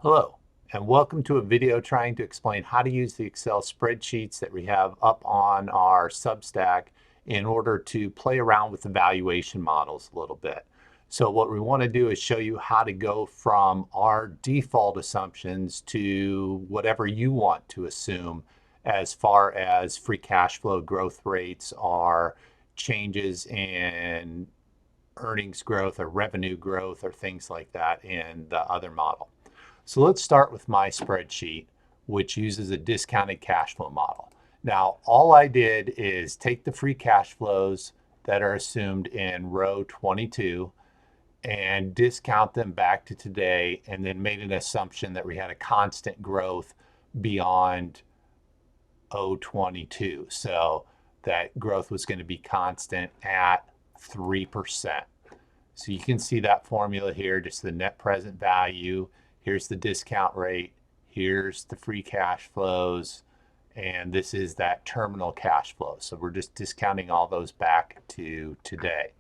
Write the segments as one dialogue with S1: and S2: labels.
S1: Hello, and welcome to a video trying to explain how to use the Excel spreadsheets that we have up on our Substack in order to play around with the valuation models a little bit. So what we want to do is show you how to go from our default assumptions to whatever you want to assume as far as free cash flow growth rates are, changes in earnings growth or revenue growth or things like that in the other model. So let's start with my spreadsheet, which uses a discounted cash flow model. Now, all I did is take the free cash flows that are assumed in row 22 and discount them back to today, and then made an assumption that we had a constant growth beyond 022. So that growth was going to be constant at 3%. So you can see that formula here, just the net present value. Here's the discount rate, here's the free cash flows, and this is that terminal cash flow. So we're just discounting all those back to today.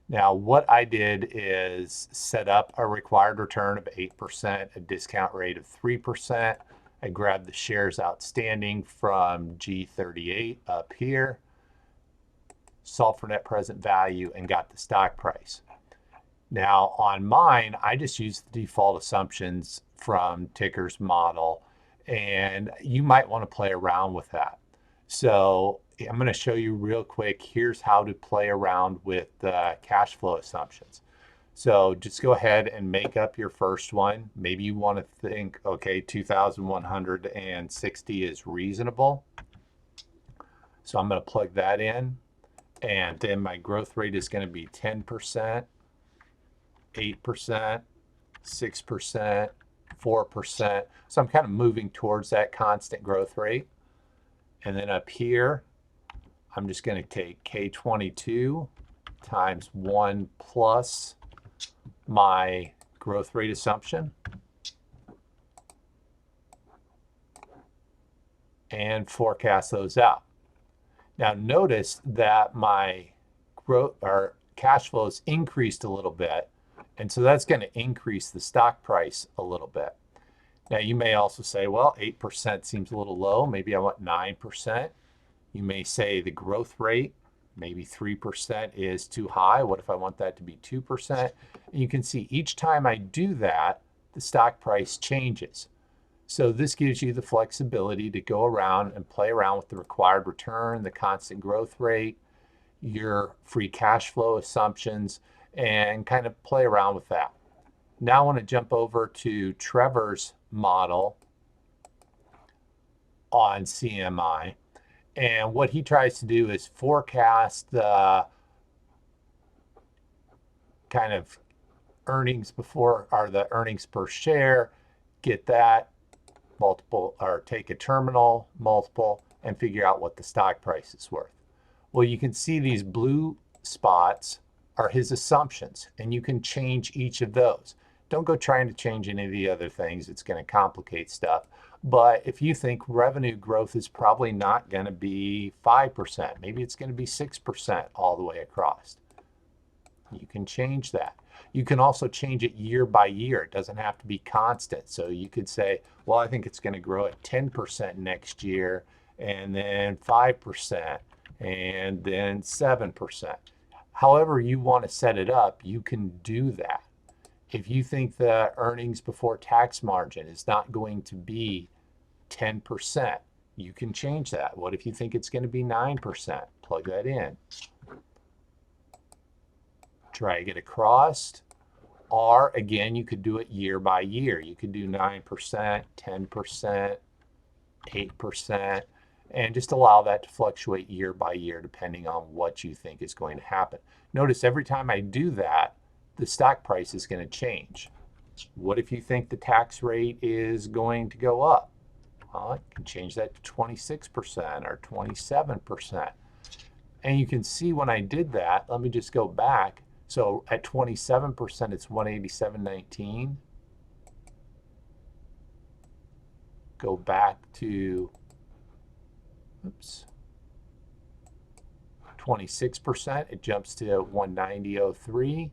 S1: Now what I did is set up a required return of 8%, a discount rate of 3%. I grabbed the shares outstanding from G38 up here, solved for net present value, and got the stock price. Now on mine, I just used the default assumptions from Ticker's model, and you might want to play around with that. So I'm going to show you real quick. Here's how to play around with the cash flow assumptions. So just go ahead and make up your first one. Maybe you want to think, okay, 2,160 is reasonable. So I'm going to plug that in, and then my growth rate is going to be 10%. 8%, 6%, 4%. So I'm kind of moving towards that constant growth rate. And then up here, I'm just going to take K22 times 1 plus my growth rate assumption and forecast those out. Now notice that my growth or cash flows increased a little bit. And so that's going to increase the stock price a little bit. Now you may also say, well, 8% seems a little low. Maybe I want 9%. You may say the growth rate, maybe 3% is too high. What if I want that to be 2%? And you can see each time I do that, the stock price changes. So this gives you the flexibility to go around and play around with the required return, the constant growth rate, your free cash flow assumptions, and kind of play around with that. Now I want to jump over to Trevor's model on CMI. And what he tries to do is forecast the kind of earnings before, or the earnings per share, get that multiple, or take a terminal multiple and figure out what the stock price is worth. Well, you can see these blue spots are his assumptions, and you can change each of those. Don't go trying to change any of the other things. It's going to complicate stuff. But if you think revenue growth is probably not going to be 5%, maybe it's going to be 6% all the way across, you can change that. You can also change it year by year. It doesn't have to be constant. So you could say, well, I think it's going to grow at 10% next year, and then 5%, and then 7%. However you want to set it up, you can do that. If you think the earnings before tax margin is not going to be 10%, you can change that. What if you think it's going to be 9%? Plug that in. Drag it across. Or again, you could do it year by year. You could do 9%, 10%, 8%. And just allow that to fluctuate year by year depending on what you think is going to happen. Notice every time I do that, the stock price is going to change. What if you think the tax rate is going to go up? Well, I can change that to 26% or 27%. And you can see when I did that, let me just go back. So at 27%, it's 187.19. Go back to 26%, it jumps to 190.03.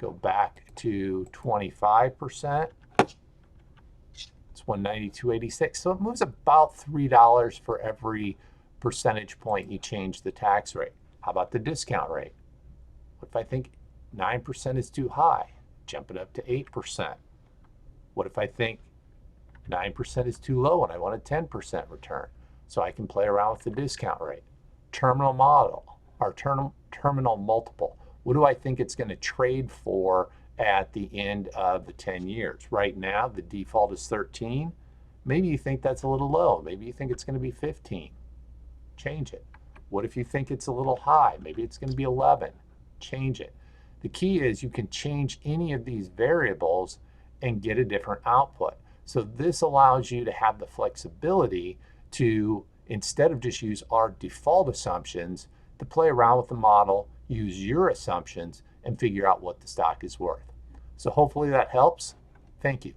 S1: go back to 25%. It's 192.86. So it moves about $3 for every percentage point you change the tax rate. How about the discount rate? What if I think 9% is too high? Jump it up to 8%. What if I think 9% is too low and I want a 10% return? So I can play around with the discount rate. Terminal model, or terminal multiple. What do I think it's going to trade for at the end of the 10 years? Right now, the default is 13. Maybe you think that's a little low. Maybe you think it's going to be 15. Change it. What if you think it's a little high? Maybe it's going to be 11. Change it. The key is you can change any of these variables and get a different output. So this allows you to have the flexibility to, instead of just use our default assumptions, to play around with the model, use your assumptions, and figure out what the stock is worth. So hopefully that helps. Thank you.